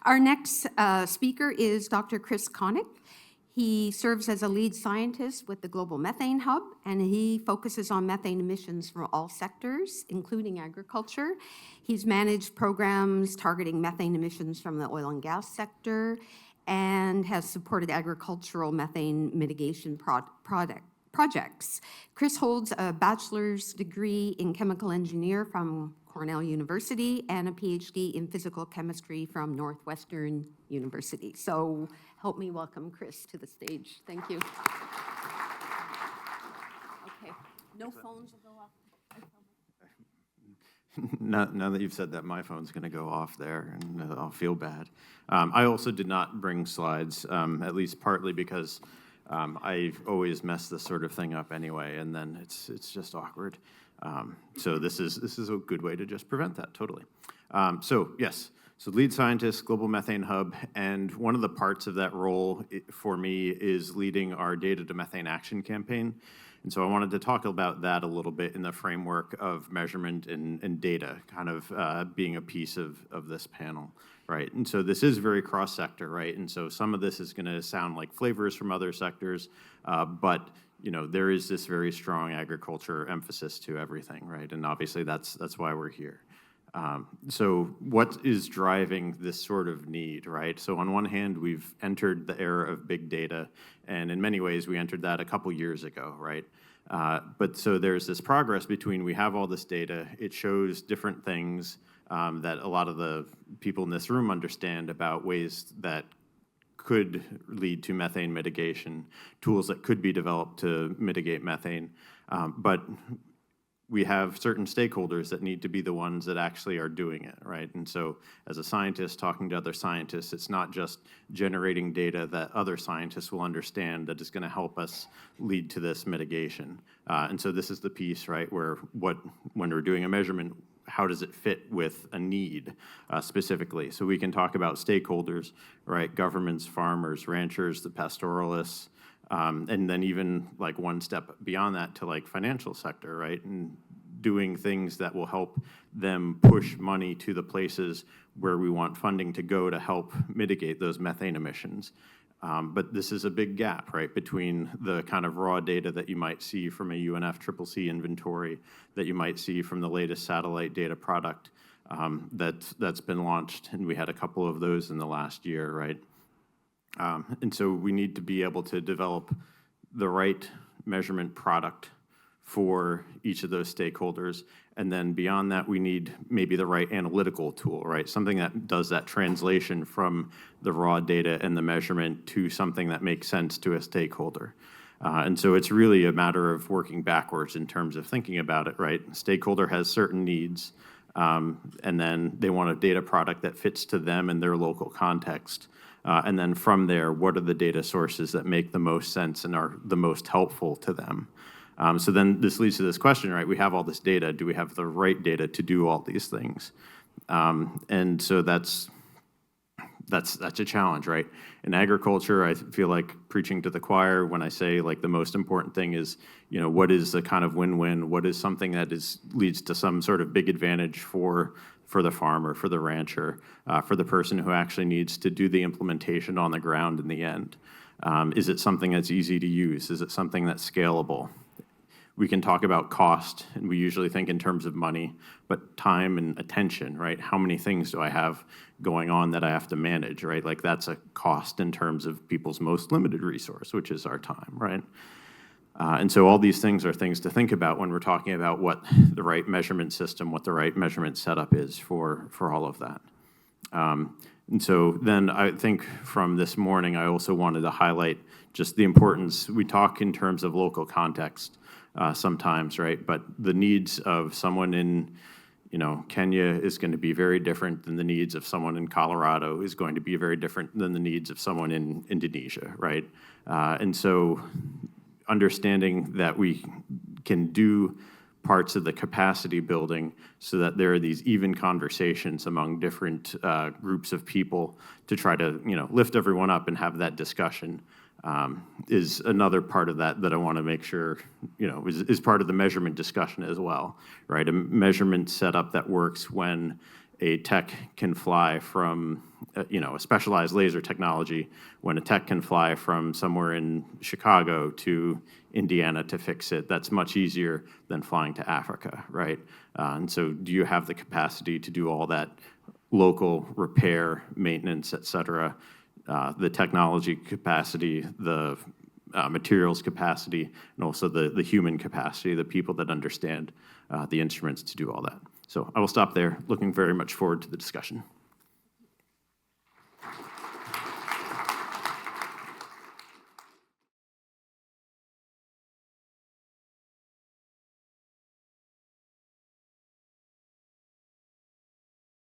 Our next speaker is Dr. Chris Konek. He serves as a lead scientist with the Global Methane Hub, and he focuses on methane emissions from all sectors, including agriculture. He's managed programs targeting methane emissions from the oil and gas sector and has supported agricultural methane mitigation projects. Chris holds a bachelor's degree in chemical engineer from Cornell University and a Ph.D. in physical chemistry from Northwestern University. So help me welcome Chris to the stage. Thank you. Okay, no phones will go off. Now that you've said that, my phone's going to go off there, and I'll feel bad. I also did not bring slides, at least partly because I always mess this sort of thing up anyway, and then it's just awkward. So this is a good way to just prevent that, totally. So lead scientist, Global Methane Hub, and one of the parts of that role for me is leading our Data to Methane Action campaign. And so I wanted to talk about that a little bit in the framework of measurement and data, kind of being a piece of this panel, right? And so this is very cross-sector, right? And so some of this is going to sound like flavors from other sectors, but there is this very strong agriculture emphasis to everything, right? And obviously that's why we're here. So what is driving this sort of need, right? So on one hand, we've entered the era of big data, and in many ways, we entered that a couple years ago, right? But so there's this progress between we have all this data, it shows different things that a lot of the people in this room understand about ways that could lead to methane mitigation, tools that could be developed to mitigate methane, but we have certain stakeholders that need to be the ones that actually are doing it, right? And so as a scientist talking to other scientists, it's not just generating data that other scientists will understand that is going to help us lead to this mitigation. And so this is the piece, right, where when we're doing a measurement, how does it fit with a need specifically? So we can talk about stakeholders, right, governments, farmers, ranchers, the pastoralists, and then even like one step beyond that to like financial sector, right? And doing things that will help them push money to the places where we want funding to go to help mitigate those methane emissions. But this is a big gap, right, between the kind of raw data that you might see from a UNFCCC inventory, that you might see from the latest satellite data product that's been launched, and we had a couple of those in the last year, right? And so we need to be able to develop the right measurement product for each of those stakeholders. And then beyond that, we need maybe the right analytical tool, right? Something that does that translation from the raw data and the measurement to something that makes sense to a stakeholder. And so it's really a matter of working backwards in terms of thinking about it, right? Stakeholder has certain needs, and then they want a data product that fits to them and their local context. And then from there, what are the data sources that make the most sense and are the most helpful to them? So then this leads to this question, right? We have all this data. Do we have the right data to do all these things? And so that's a challenge, right? In agriculture, I feel like preaching to the choir when I say like the most important thing is, what is the kind of win-win? What is something that leads to some sort of big advantage for the farmer, for the rancher, for the person who actually needs to do the implementation on the ground in the end? Is it something that's easy to use? Is it something that's scalable? We can talk about cost, and we usually think in terms of money, but time and attention, right? How many things do I have going on that I have to manage, right? Like that's a cost in terms of people's most limited resource, which is our time, right? And so all these things are things to think about when we're talking about what the right measurement system, what the right measurement setup is for all of that. And so then I think from this morning, I also wanted to highlight just the importance. We talk in terms of local context sometimes, right? But the needs of someone in Kenya is going to be very different than the needs of someone in Colorado is going to be very different than the needs of someone in Indonesia, right? And so understanding that we can do parts of the capacity building so that there are these even conversations among different groups of people to try to lift everyone up and have that discussion is another part of that I want to make sure is part of the measurement discussion as well, right? A measurement setup that works when a tech can fly from, a specialized laser technology, when a tech can fly from somewhere in Chicago to Indiana to fix it, that's much easier than flying to Africa, right? And so do you have the capacity to do all that local repair, maintenance, et cetera, the technology capacity, the materials capacity, and also the human capacity, the people that understand the instruments to do all that. So I will stop there, looking very much forward to the discussion.